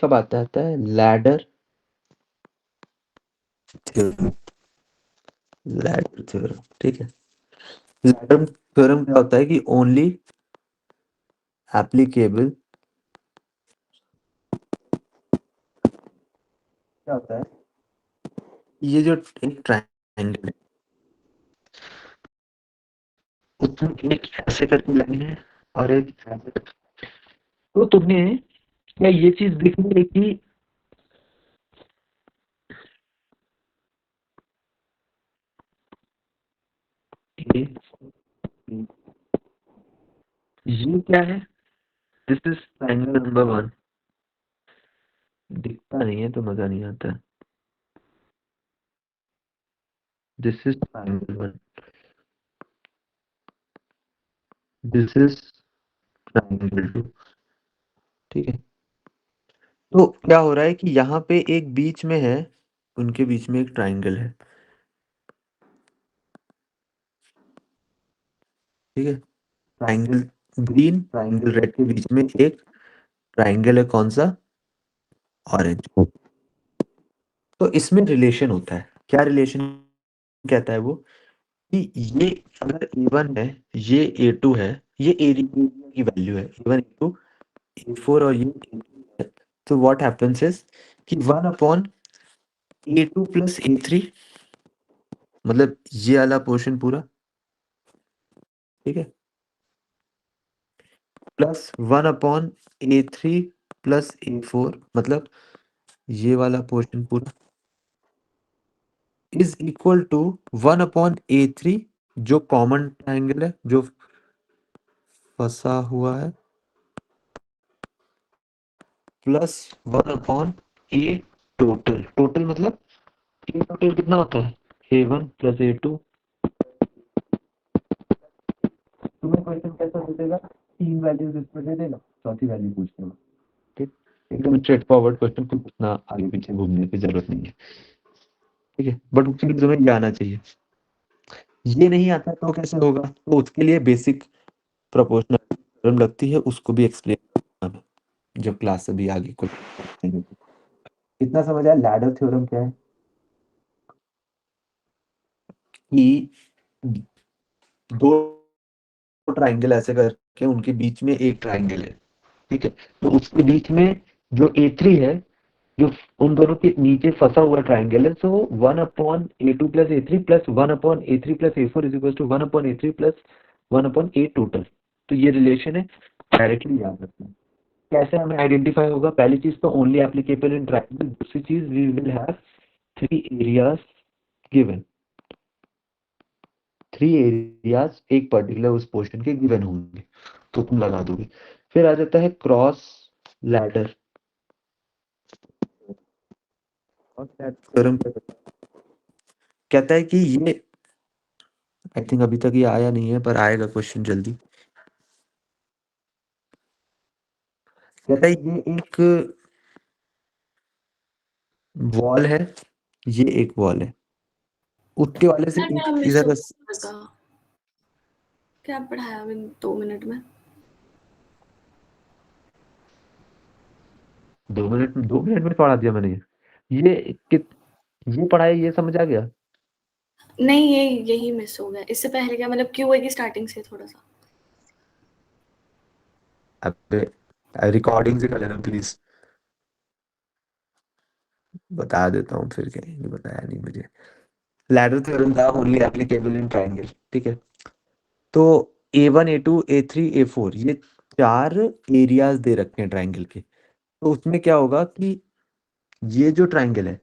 कब आता है लैडर थ्योरम। लैडर थ्योरम, ठीक है। लैडर थ्योरम क्या होता है कि ओनली एप्लीकेबल, क्या होता है ये जो एक ट्रायंगल है उसमें एक ऐसे करके लाइन है और एक ऐसे करके। तो तुम्हें क्या ये चीज दिख रही है कि ये ये क्या है, दिस इज ट्रायंगल नंबर 1। दिखता नहीं है तो मजा नहीं आता। This is triangle 1, this is triangle 2, ठीक है। तो क्या हो रहा है कि यहाँ पे एक बीच में है, उनके बीच में एक ट्रायंगल है, ठीक है। ट्रायंगल ग्रीन ट्रायंगल रेड के बीच में एक ट्रायंगल है, कौन सा, ऑरेंज। तो इसमें रिलेशन होता है, क्या रिलेशन कहता है वो कि ये अगर A1 है, ये A2 है, ये एरिया की वैल्यू है A1 A2 A4 और ये A2 है। तो व्हाट हैपेंस इज कि 1 अपॉन A2 प्लस A3, मतलब ये वाला पोर्शन पूरा, ठीक है, plus 1 upon A3 plus A4, मतलब ये वाला पोर्शन पूरा, is equal to 1 upon A3 जो कॉमन ट्रायंगल है, जो फंसा हुआ है, plus 1 upon A total. Total मतलब A टोटल कितना होता है A1 प्लस A2। तुम्हें क्वेश्चन कैसा पूछेगा, 3 वैल्यूज इसमें दे देगा, चौथी वैल्यू पूछ लेगा, ठीक। एकदम स्ट्रेट फॉरवर्ड क्वेश्चन, कुछ इतना आगे पीछे घूमने की जरूरत नहीं है, ठीक है। बट उसके लिए तुम्हें ये आना चाहिए। ये नहीं आता तो कैसे होगा, तो उसके लिए बेसिक प्रोपोर्शनल थ्योरम लगती है, उसको भी एक्सप्लेन करना है जब क्लास अभी आगे कुछ। इतना समझ आया लैडर थ्योरम क्या है कि दो ट्रायंगल ऐसे करके उनके बीच में एक ट्रायंगल है, ठीक है। तो उसके बीच में जो A3 है, जो उन दोनों के नीचे फंसा हुआ ट्रायंगल है, so 1 upon A2 plus A3 plus 1 upon A3 plus A4 is equal to 1 upon A3 plus 1 upon A total. तो ये रिलेशन है, डायरेक्टली याद रखना है। कैसे हमें आइडेंटिफाई होगा, पहली चीज तो ओनली एप्लीकेबल इन ट्रायंगल, दूसरी चीज we will have 3 areas given, 3 areas एक पर्टिकुलर उस पोर्शन के गिवन होंगे, तो तुम लगा दोगे। फिर आ जाता है क्रॉस लैडर। थ्योरम कहता है कि ये, आई थिंक अभी तक ये आया नहीं है पर आएगा क्वेश्चन जल्दी। कहता है ये एक वॉल है, ये एक वॉल है, उसके वाले से क्या एक मिस इधर हो बस। गया? क्या पढ़ाया अभी 2 मिनट में? 2 मिनट में पढ़ा दिया मैंने ये कित ये पढ़ाया, ये समझ आ गया। नहीं, ये यही मिस हो गया। इससे पहले क्या मतलब क्यूए की स्टार्टिंग से थोड़ा सा। अब रिकॉर्डिंग से कर लेना प्लीज, बता देता हूँ फिर, क्या ये बताया नहीं मुझे। लैडर थ्योरम था ओनली एप्लीकेबल इन ट्रायंगल, ठीक है। तो A1 A2 A3 A4 ये 4 एरियाज दे रखे हैं ट्रायंगल के। तो उसमें क्या होगा कि ये जो ट्रायंगल है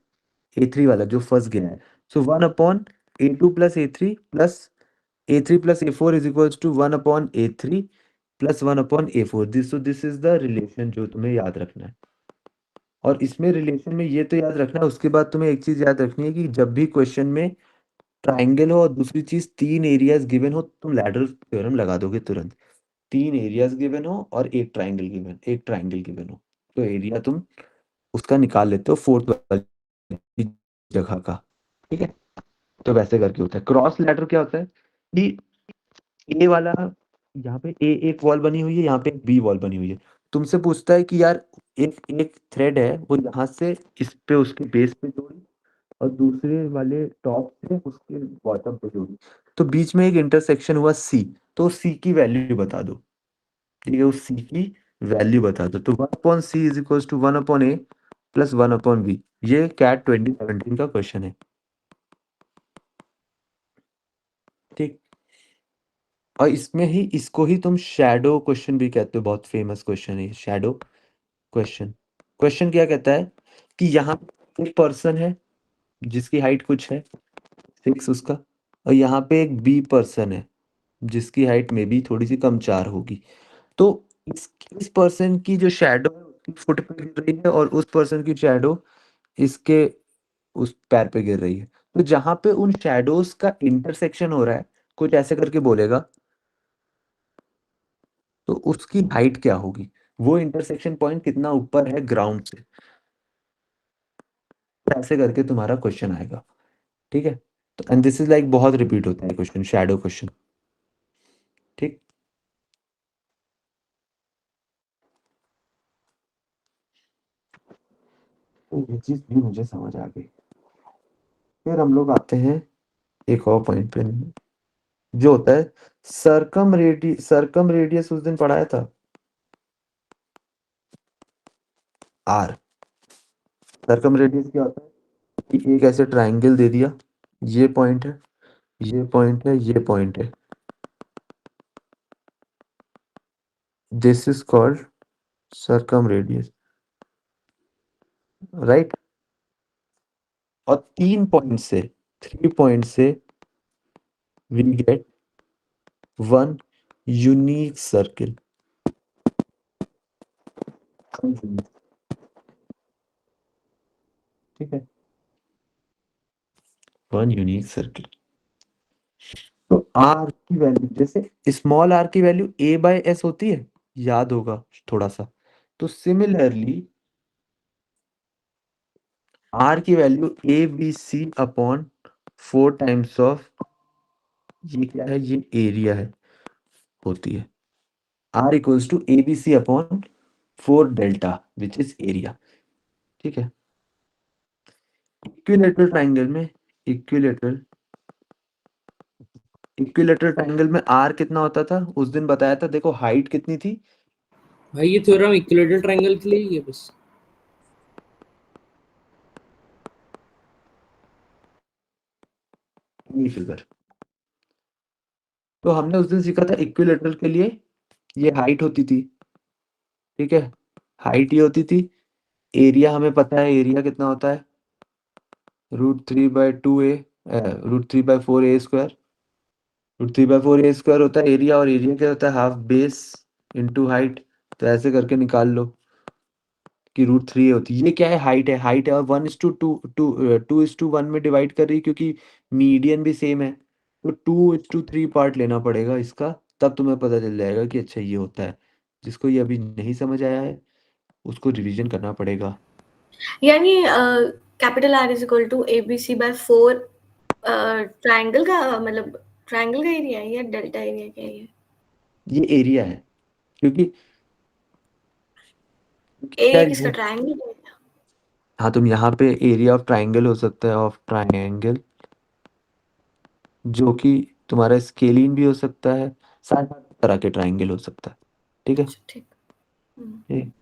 A3 वाला जो फंस गया है, so 1 upon A2 plus A3 plus A4 is equals to 1 upon A3 plus 1 upon A4। This is the relation जो तुम्हें याद रखना है। और इसमें रिलेशन में ये तो याद रखना है, उसके बाद तुम्हें एक चीज याद रखनी है कि जब भी क्वेश्चन में ट्राइंगल हो और दूसरी चीज 3 एरियाज गिवन हो, तुम लैडर थ्योरम लगा दोगे तुरंत। 3 एरियाज गिवन हो और एक ट्राइंगल गिवन हो, तो एरिया तुम उसका निकाल लेते हो फोर्थ वाली जगह का, ठीक है। तो वैसे करके होता है। क्रॉस लैडर क्या होता है कि ए वाला, यहाँ पे ए एक वॉल बनी हुई है, यहाँ पे एक बी वॉल बनी हुई है। तुमसे पूछता है कि यार एक एक थ्रेड है वो यहाँ से इस पे उसके बेस पे जोड़ी, और दूसरे वाले टॉप से उसके बॉटम पे जोड़ी, तो बीच में एक इंटरसेक्शन हुआ सी। तो सी की वैल्यू बता दो। ठीक है, उस सी की वैल्यू बता दो। तो 1/c is equal to 1/a plus 1/b। ये कैट 2017 का क्वेश्चन है। ठीक। और इसमें ही इसको ही तुम शैडो क्वेश्चन भी कहते हो, बहुत फेमस क्वेश्चन है शैडो क्वेश्चन। क्वेश्चन क्या कहता है कि यहाँ एक पर्सन है जिसकी हाइट कुछ है 6 उसका, और यहाँ पे एक बी पर्सन है जिसकी हाइट में भी थोड़ी सी कम 4 होगी। तो इस पर्सन की जो शैडो है उसकी फुट पे गिर रही है, और उस पर्सन की शैडो इसके उस पैर पे गिर रही है। तो जहां पे उन शैडोज का इंटरसेक्शन हो रहा है, कुछ ऐसे करके बोलेगा, तो उसकी हाइट क्या होगी, वो इंटरसेक्शन पॉइंट कितना ऊपर है ग्राउंड से, तो ऐसे करके तुम्हारा क्वेश्चन आएगा। ठीक है। तो एंड दिस इज लाइक बहुत रिपीट होता है क्वेश्चन, शैडो क्वेश्चन। ठीक। तो ये चीज भी मुझे समझ आ गई। फिर हम लोग आते हैं एक और पॉइंट पे, जो होता है सर्कम रेडियस। उस दिन पढ़ाया था आर। सर्कम रेडियस क्या होता है कि एक ऐसे ट्राइंगल दे दिया, ये पॉइंट है, ये पॉइंट है, ये पॉइंट है, this is called circumradius, right. और 3 पॉइंट से, 3 पॉइंट से we get one unique circle. ठीक है, वन यूनिक सर्किल। तो आर की वैल्यू, जैसे स्मॉल आर की वैल्यू a/s होती है, याद होगा थोड़ा सा। तो सिमिलरली आर की वैल्यू ABC/4 टाइम्स ऑफ, ये क्या है, ये एरिया है, होती है। R equals to ABC/4 delta which is area. ठीक है। इक्विलेटरल ट्राइंगल में, इक्विलेटरल इक्विलेटरल ट्राइंगल में आर कितना होता था उस दिन बताया था, देखो हाइट कितनी थी। भाई ये थ्योरम इक्विलेटरल ट्रायंगल के लिए ही है बस। ये फिगर, तो हमने उस दिन सीखा था इक्विलेटरल के लिए ये हाइट होती थी। ठीक है, हाइट ये होती थी। एरिया हमें पता है, एरिया कितना होता है, √3/2a, √3/4a²। √3/4a² होता है एरिया, और एरिया क्या होता है, हाफ बेस इंटू हाइट। तो ऐसे करके निकाल लो कि √3 होती है। ये क्या है, हाइट है, हाइट है, और 1:2, 2:1 में डिवाइड कर रही है, क्योंकि मीडियन भी सेम है। तो 2:3 पार्ट लेना पड़ेगा इसका, तब तुम्हें पता चल जाएगा कि अच्छा ये होता है। जिसको ये अभी नहीं समझ आया है उसको रिवीजन करना पड़ेगा। यानी capital R is equal to ABC/4 triangle का मतलब ट्राइंगल का एरिया है या डेल्टा एरिया क्या है ये? ये एरिया है, क्योंकि ए यार किसका ये, ट्राइंगल है? हाँ तुम यहाँ पे एरिया ऑफ ट्राइंगल हो सकता है, ऑफ ट्राइंगल, जो कि तुम्हारा स्केलिन भी हो सकता है, सारे तरह के ट्राइंगल हो सकता है। ठीक है। अच्छा ठीक। हम्म। ठीक।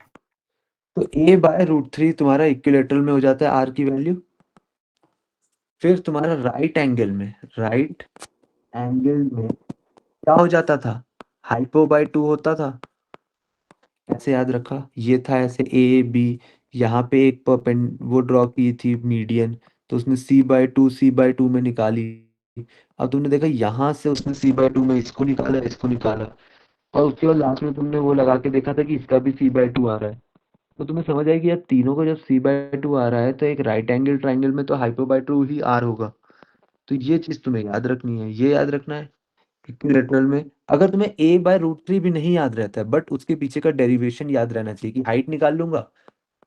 तो a/√3 तुम्हारा इक्विलेटरल में हो जाता है आर की वैल्यू। फिर तुम्हारा राइट एंगल में क्या हो जाता था, हाइपो/2 होता था। ऐसे याद रखा, ये था ऐसे a b, यहाँ पे एक परपेंड वो ड्रॉ की थी मीडियन, तो उसने C/2 में निकाली। अब तुमने देखा यहाँ से उसने C/2 में इसको निकाला, इसको निकाला, और उसके बाद लास्ट में तुमने वो लगा के देखा था कि इसका भी C/2 आ रहा है। तो तुम्हें समझ आएगी यार, तीनों को जब C/2 आ रहा है तो एक राइट एंगल ट्राइंगल में तो हाइपो/2 ही आर होगा। तो ये चीज तुम्हें याद रखनी है, ये याद रखना है। इक्विलेटरल में अगर तुम्हें a/√3 भी नहीं याद रहता है, बट उसके पीछे का डेरिवेशन याद रहना चाहिए कि हाइट निकाल लूंगा,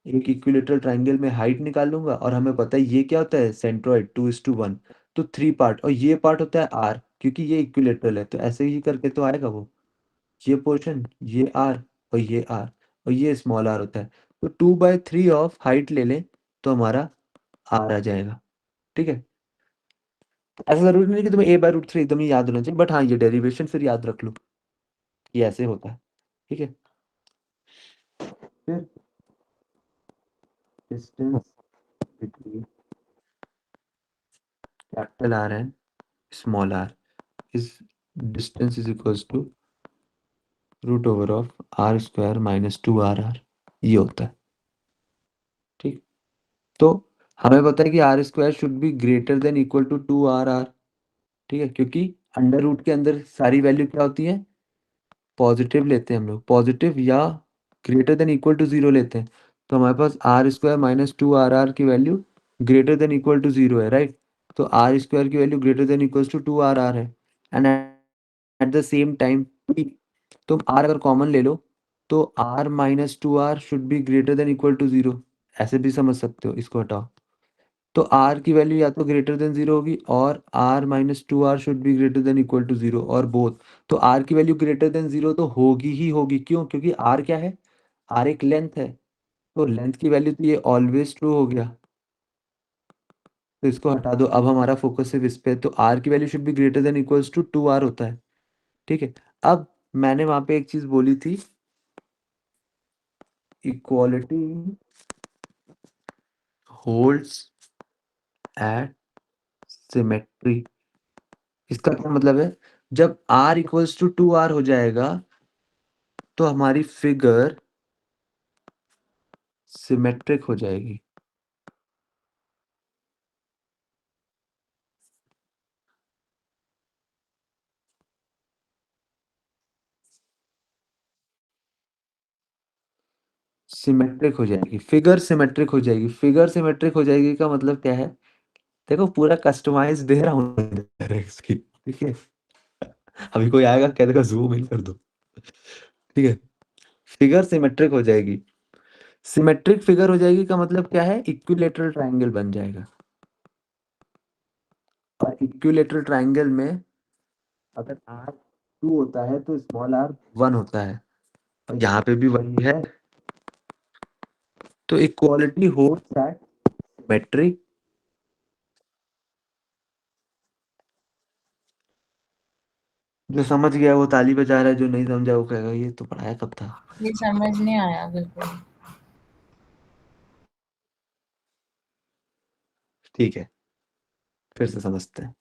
एक इक्विलेटरल ट्राइंगल में हाइट निकाल लूंगा, और हमें पता है ये क्या होता है, सेंट्रोइड 2:1। तो 3 पार्ट, और ये पार्ट होता है आर, क्योंकि ये इक्विलेटरल है, तो ऐसे ही करके तो आएगा वो, ये पोर्शन, ये आर, और ये आर, और ये स्मॉल आर होता है। तो 2/3 ऑफ हाइट ले लें तो हमारा आर आ जाएगा। ठीक है, ऐसा जरूरी नहीं कि तुम्हें a/√3 एकदम ही याद होना चाहिए, बट हाँ ये डेरिवेशन फिर याद रख लो कि ऐसे होता है। ठीक है, फिर distance between capital R and small R is distance is equals to √ओवर ऑफ r² - 2rr, ये होता है। ठीक, तो हमें पता है कि r² should be greater than equal to 2rr। ठीक है, क्योंकि अंडर रूट के अंदर सारी वैल्यू क्या होती है, पॉजिटिव लेते हैं हम लोग, पॉजिटिव या ग्रेटर देन इक्वल टू 0 लेते हैं। तो हमारे पास r² - 2rr की value greater than equal to 0 है, राइट। तो r² की value greater than equal to 2rr है, and at the same time तुम r अगर कॉमन ले लो तो r - 2r should be greater than equal to 0, ऐसे भी समझ सकते हो, इसको हटाओ। तो r की वैल्यू या तो ग्रेटर देन 0 होगी और r - 2r should be greater than equal to 0, और बोथ। तो r की वैल्यू ग्रेटर देन 0 तो होगी ही होगी, क्यों, क्योंकि r क्या है, r एक लेंथ है, तो लेंथ की वैल्यू तो ये ऑलवेज ट्रू हो गया। तो इसको हटा दो, अब हमारा फोकस सिर्फ इस पे है। तो r की value should be greater than equals to 2r होता है। ठीक है, अब मैंने वहां पे एक चीज बोली थी, इक्वालिटी होल्ड्स एट सिमेट्री। इसका क्या मतलब है, जब r इक्वल्स टू 2r हो जाएगा तो हमारी फिगर सिमेट्रिक हो जाएगी। सिमेट्रिक हो जाएगी, फिगर सिमेट्रिक हो जाएगी। फिगर सिमेट्रिक हो जाएगी का मतलब क्या है, देखो पूरा कस्टमाइज दे रहा हूँ इसकी। ठीक है, अभी कोई आएगा कह देगा जूम इन कर दो। ठीक है, फिगर सिमेट्रिक हो जाएगी। सिमेट्रिक फिगर हो जाएगी का मतलब क्या है, इक्विलेटरल ट्रायंगल बन जाएगा। और इक्विलेटरल ट्रायंगल में अगर r 2 होता है तो स्मॉल r 1 होता है, और यहाँ पे भी वही है। तो इक्वालिटी होल्ड्स एट सिमेट्री। जो समझ गया वो ताली बजा रहा है, जो नहीं समझा वो कहेगा ये तो पढ़ाया कब था। ये समझ नहीं आया बिल्कुल। ठीक है, फिर से समझते हैं।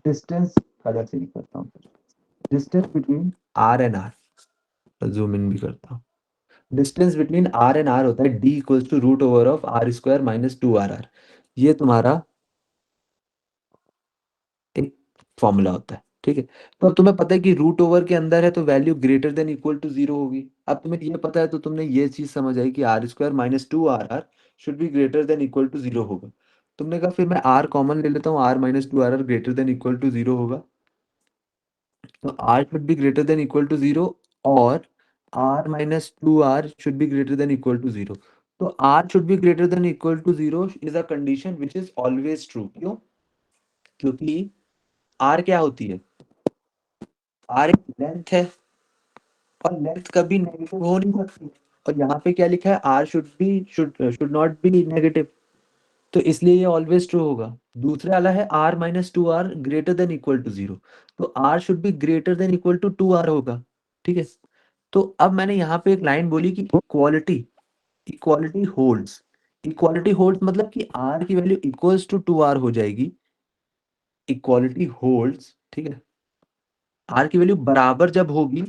डिस्टेंस कलर से करता हूँ, distance between R and R, zoom in भी करता हूँ। Distance between R and R होता है d इक्वल्स टू √ओवर ऑफ r² - 2rr। ये तुम्हारा एक फॉर्मूला होता है। ठीक है, तो अब तुम्हें पता है कि रूट ओवर के अंदर है तो value greater than equal to 0 होगी। अब तुम्हें ये पता है तो तुमने ये चीज समझ आई कि r² - 2rr should be greater than equal to 0 होगा। तुमने कहा फिर मैं r कॉमन ले लेता हूँ, r - 2rr greater than equal to 0 होगा, तो r should be greater than equal to 0, और r - 2r should be greater than equal to 0। तो r should be greater than equal to 0 is a condition which is always true. क्यों, क्योंकि r क्या होती है, r एक length है, और लेंथ कभी नेगेटिव हो नहीं सकती। और यहाँ पे क्या लिखा है, r should not be negative, तो इसलिए ये ऑलवेज ट्रू होगा। दूसरा वाला है r - 2r greater than equal to 0, तो r should be greater than equal to 2r होगा। ठीक है, तो अब मैंने यहाँ पे एक लाइन बोली कि equality equality holds. Equality holds मतलब कि r की वैल्यू इक्वल्स टू 2r हो जाएगी। इक्वालिटी होल्ड्स, ठीक है, r की वैल्यू बराबर जब होगी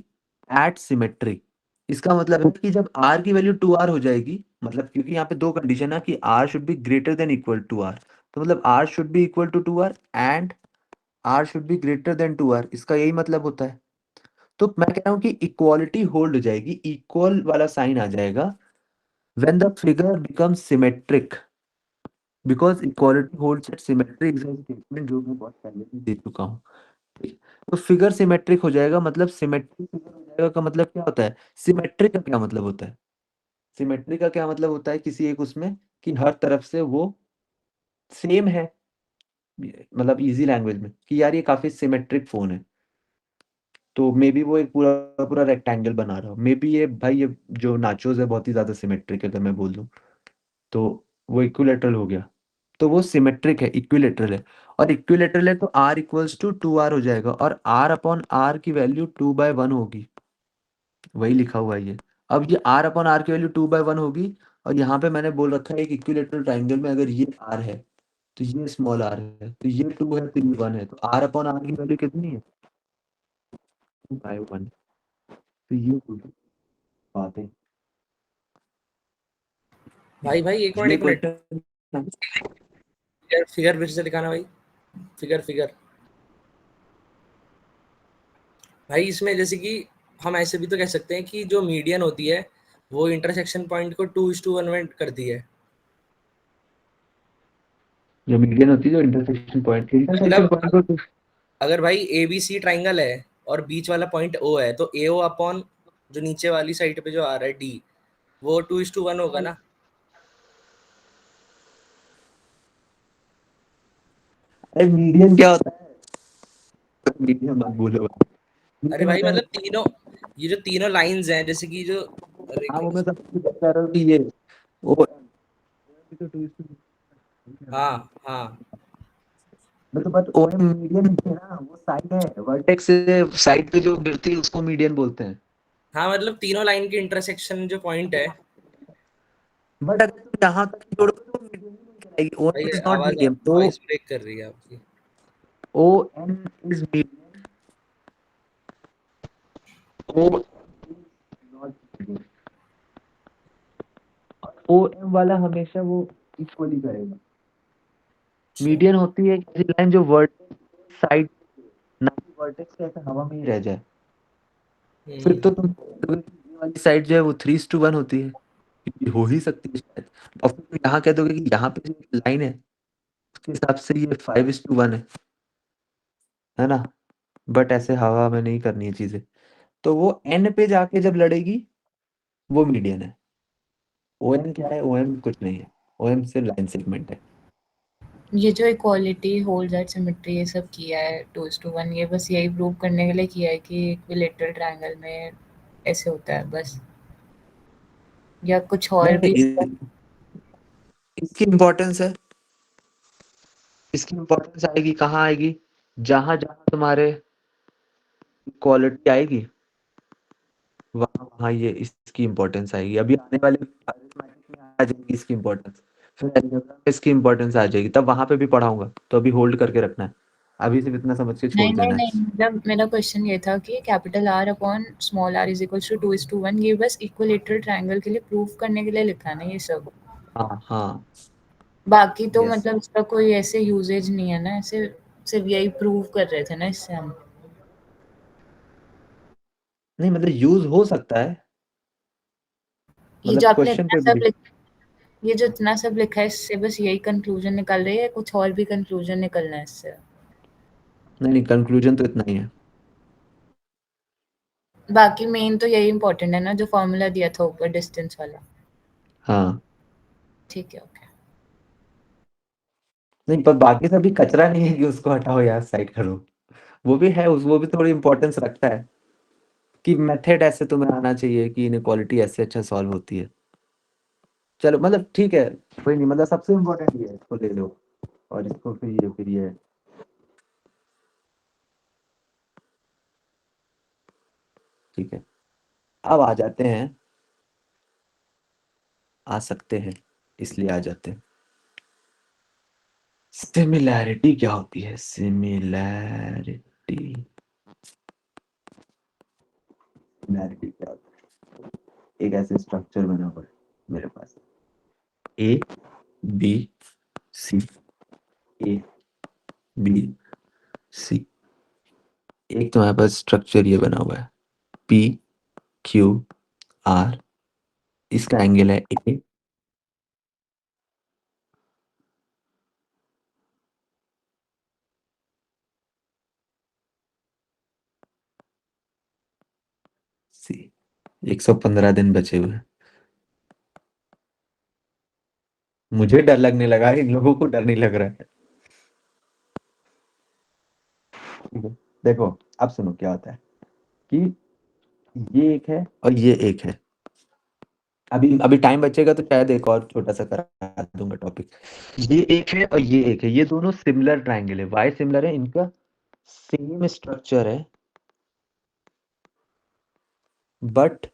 एट सिमेट्री। इसका मतलब है कि जब r की वैल्यू 2r हो जाएगी, मतलब क्योंकि यहाँ पे दो कंडीशन है कि r should be greater than equal to r, तो मतलब r should be equal to 2r and r should be greater than 2r, इसका यही मतलब होता है। तो मैं कह रहा हूँ कि इक्वालिटी होल्ड हो जाएगी, इक्वल वाला साइन आ जाएगा when the figure becomes symmetric, because equality holds at symmetry is a statement जो मैं बहुत पहले भी दे चुका हूँ। ठीक है? तो फिगर सिमेट्रिक हो जाएगा, मतलब सिमेट्रिक फिगर हो जाएगा का मतलब क्या होता है, सिमेट्रिक का क्या मतलब होता है, सिमेट्री का क्या मतलब होता है किसी एक उसमें कि हर तरफ से वो सेम है, मतलब इजी लैंग्वेज में कि यार ये काफी सिमेट्रिक फोन है। तो मे बी वो एक पूरा पूरा रेक्टेंगल बना रहा हो, मे बी ये भाई ये जो नाचोस है बहुत ही ज्यादा सिमेट्रिक है, अगर मैं बोल दूं तो वो इक्विलेटरल हो गया। तो वो सिमेट्रिक है, इक्विलेटरल है, और इक्विलेटरल है तो r इक्वल्स टू 2r हो जाएगा, और r अपॉन r की वैल्यू 2/1 होगी, वही लिखा हुआ है ये। अब ये r अपॉन r की वैल्यू 2/1 होगी, और यहाँ पे मैंने बोल रखा है एक इक्विलेटरल ट्राइंगल में अगर ये r है तो ये स्मॉल r है, तो ये 2 है तो ये 1 है, तो r अपॉन r की वैल्यू कितनी है? 2/1। तो ये पूरी बात है, भाई एक मिनट ये एक मिनट, क्वेश्चन। फिगर फिगर फिर से दिखाना भाई, फिगर फिगर। भाई इसमें जैसे कि हम ऐसे भी तो कह सकते हैं कि जो मीडियन होती है वो इंटरसेक्शन पॉइंट को 2:1 में करती है। जो मीडियन होती है, जो इंटरसेक्शन मतलब पॉइंट को अगर भाई ए बी सी ट्राइंगल है और बीच वाला पॉइंट ओ है, तो ए ओ अपॉन जो नीचे वाली साइड पे जो आ रहा है डी, वो 2:1 होगा ना। अरे मीडियन क्या होता है? मीडियन मत बोलो। अरे मीडियन भाई होता है, मतलब तीनों, ये जो तीनों लाइंस हैं जैसे कि जो हाँ वो रेखा, मैं सबसे बता रहा हूँ कि ये वो तो 2:2 हाँ हाँ मैं तो बस ओएम मीडियन है ना, वो साइड है, वर्टेक्स से साइड पे जो गिरती है उसको मीडियन बोलते हैं। हाँ, मतलब तीनों लाइन के इंटरसेक्शन जो पॉइंट है। बट अगर तुम यहाँ तक जोड़ोगे तो मीडियन ही बन जाएगी, भाई ओएम इज नॉट आवाज मीडियन, तो वॉइस ब्रेक कर रही है आपकी। OM is median, O not median, OM वाला हमेशा वो इक्वली करेगा। मीडियन होती है एक ऐसी लाइन जो वर्टेक्स साइड, ना कि वर्टेक्स के ऐसे हवा में ही रह जाए, फिर तो तुम ये वाली साइड जो है वो 3:1 होती है, क्योंकि हो ही सकती है शायद। और फिर तुम यहाँ कह दोगे कि यहाँ पे जो लाइन है उसके हिसाब से ये 5:1 है ना, बट ऐसे हवा में नहीं करनी है चीजें। तो वो एन पे जाके जब लड़ेगी वो मीडियन है। ओएम क्या है? ओएम कुछ नहीं है, ओएम सिर्फ लाइन सेगमेंट है। ये जो इक्वालिटी होल्स एट सिमेट्री ये सब किया है 2:1, ये बस यही प्रूव करने के लिए किया है कि इक्विलेटरल ट्रायंगल में ऐसे होता है बस, या कुछ और भी? नहीं, इसकी इम्पोर्टेंस है, इसकी इम्पोर्टेंस आएगी कहाँ आएगी? जहां जहां तुम्हारे क्वालिटी आएगी वहां वहां ये इसकी इम्पोर्टेंस आएगी। अभी आने वाले arithmetic में आ जाएगी इसकी इम्पोर्टेंस, फिर algebra में इसकी इम्पोर्टेंस आ जाएगी, तब वहां पे भी पढ़ाऊंगा, तो अभी होल्ड करके रखना है, अभी सिर्फ इतना समझ के छोड़ नहीं नहीं देना नहीं, है। मतलब मेरा क्वेश्चन ये था कि capital R upon small r is equal to 2:1, ये बस इक्विलेटरल ट्रायंगल के लिए प्रूफ करने के लिए लिखा है ना ये सब? हाँ हाँ, बाकी तो यस। मतलब इसका कोई ऐसे यूजेज नहीं है ना, ऐसे सिर्फ यही प्रूव कर रहे थे ना इससे हम। नहीं मतलब यूज हो सकता है, ये जो मतलब आपने क्वेश्चन इतना पे सब भी। ये जो इतना सब लिखा है इससे बस यही कंक्लूजन निकल रही है, कुछ और भी कंक्लूजन निकलना है इससे? नहीं नहीं, कंक्लूजन तो इतना ही है। बाकी मेन तो यही इंपॉर्टेंट है ना, जो फॉर्मूला दिया था ऊपर डिस्टेंस वाला। हाँ, ठीक है, ओके। नहीं पर बाकी सभी कचरा नहीं है कि उसको हटाओ यार, साइड करो, वो भी है, उस वो भी थोड़ी इंपॉर्टेंस रखता है कि मेथड ऐसे तुम्हें आना चाहिए कि इनक्वालिटी ऐसे अच्छा सॉल्व होती है। चलो मतलब ठीक है, कोई नहीं, मतलब सबसे इम्पोर्टेंट ये है, इसको ले लो, और इसको फिर ये ठीक है। अब आ जाते हैं, आ सकते हैं, इसलिए आ जाते हैं, सिमिलैरिटी क्या होती है? सिमिलैरिटी, सिमिलैरिटी क्या होती है? एक ऐसे स्ट्रक्चर बना हुआ है मेरे पास, ए बी सी, ए बी सी, एक तुम्हारे पास स्ट्रक्चर ये बना हुआ है पी क्यू आर, इसका एंगल है ए, सी। 115 दिन बचे हुए हैं। मुझे डर लगने लगा, इन लोगों को डर नहीं लग रहा है। ठीक है, देखो अब सुनो क्या होता है। कि ये एक है और ये एक है। अभी अभी टाइम बचेगा तो शायद एक और छोटा सा करा दूंगा टॉपिक। ये एक है और ये एक है, ये दोनों सिमिलर ट्राइंगल है। वाई सिमिलर है? इनका सेम स्ट्रक्चर है बट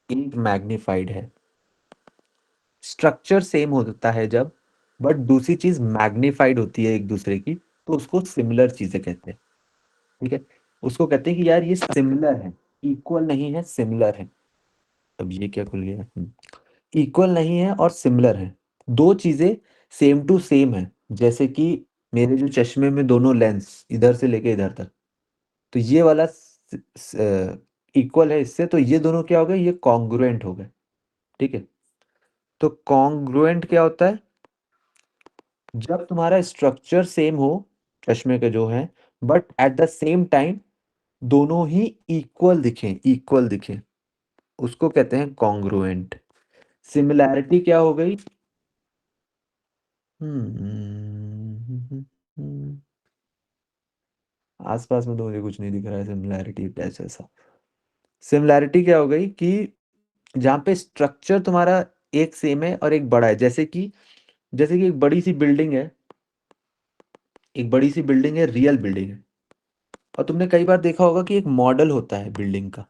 एक मैग्निफाइड है। स्ट्रक्चर सेम होता है जब, बट दूसरी चीज मैग्निफाइड होती है एक दूसरे की, तो उसको सिमिलर चीजें कहते हैं। ठीक है, उसको कहते हैं कि यार ये सिमिलर है, इक्वल नहीं है, सिमिलर है। अब ये क्या खुल गया? इक्वल नहीं है और सिमिलर है, दो चीजें सेम टू सेम है। जैसे कि मेरे जो चश्मे में दोनों लेंस इधर से लेके इधर तक, तो ये वाला इक्वल है इससे, तो ये दोनों क्या हो गए? ये कॉन्ग्रुएंट हो गए। ठीक है, तो कॉन्ग्रुएंट क्या होता है? जब तुम्हारा स्ट्रक्चर सेम हो, चश्मे के जो है, but at the same time दोनों ही इक्वल दिखें, इक्वल दिखें, उसको कहते हैं कॉन्ग्रुएंट। सिमिलैरिटी क्या हो गई? आसपास में तो मुझे कुछ नहीं दिख रहा है सिमिलैरिटी टैच ऐसा। सिमिलैरिटी क्या हो गई कि जहाँ पे स्ट्रक्चर तुम्हारा एक सेम है और एक बड़ा है। जैसे कि एक बड़ी सी बिल्डिंग है, एक बड़ी सी बिल्डिंग है, रियल बिल्डिंग है, और तुमने कई बार देखा होगा कि एक मॉडल होता है बिल्डिंग का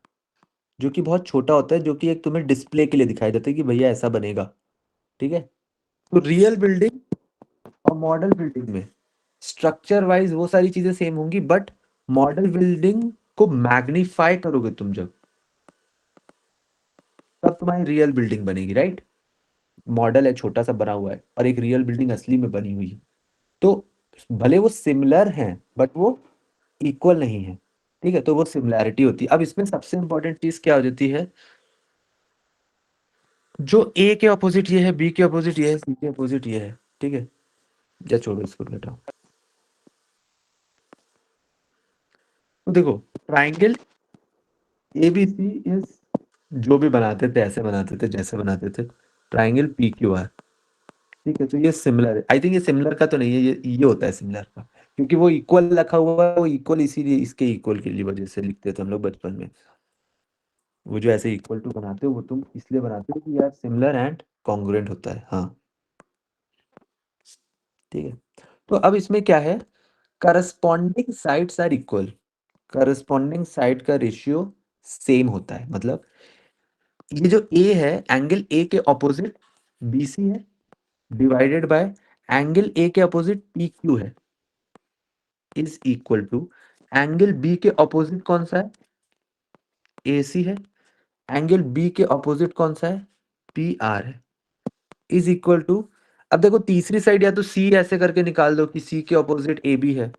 जो कि बहुत छोटा होता है, जो कि एक तुम्हें डिस्प्ले के लिए दिखाई देता है कि भैया ऐसा बनेगा। ठीक है, तो रियल बिल्डिंग और मॉडल बिल्डिंग में स्ट्रक्चर वाइज वो सारी चीजें सेम होंगी, बट मॉडल बिल्डिंग को मैग्नीफाई करोगे तुम जब, तब तुम्हारी रियल बिल्डिंग बनेगी, राइट? मॉडल है, छोटा सा बना हुआ है, और एक रियल बिल्डिंग असली में बनी हुई है। तो भले वो सिमिलर हैं बट वो इक्वल नहीं है। ठीक है, तो वो सिमिलैरिटी होती है। अब इसमें सबसे इंपॉर्टेंट चीज क्या हो जाती है? जो ए के ऑपोजिट ये है, बी के ऑपोजिट ये है, सी के ऑपोजिट ये है। ठीक है, या छोड़ो इसको, बेटा। तो देखो, ट्राइंगल एबीसी इज, जो भी बनाते थे ऐसे बनाते थे जैसे बनाते थे, ट्राइंगल पी क्यू आर। ठीक है, तो ये सिमिलर है। आई थिंक ये सिमिलर का तो नहीं है, ये होता है सिमिलर का, क्योंकि वो इक्वल रखा हुआ है, वो इक्वल इसीलिए इसके इक्वल के लिए वजह से लिखते थे हम लोग बचपन में। वो जो ऐसे इक्वल टू बनाते हो वो तुम इसलिए बनाते हो कि यार सिमिलर एंड कॉन्ग्रुएंट होता है। हाँ, ठीक है। तो अब इसमें क्या है? Corresponding sides are equal. Corresponding side का रेशियो सेम होता है। मतलब ये जो ए है, एंगल ए के ऑपोजिट बी सी है, डिवाइडेड बाय एंगल ए के अपोजिट पी क्यू है, is equal to angle B के अपोजिट कौन सा है? ए सी है। एंगल बी के अपोजिट कौन सा है? पी आर है, इज इक्वल टू। अब देखो, तीसरी साइड या तो सी ऐसे करके निकाल दो कि सी के अपोजिट ए बी है,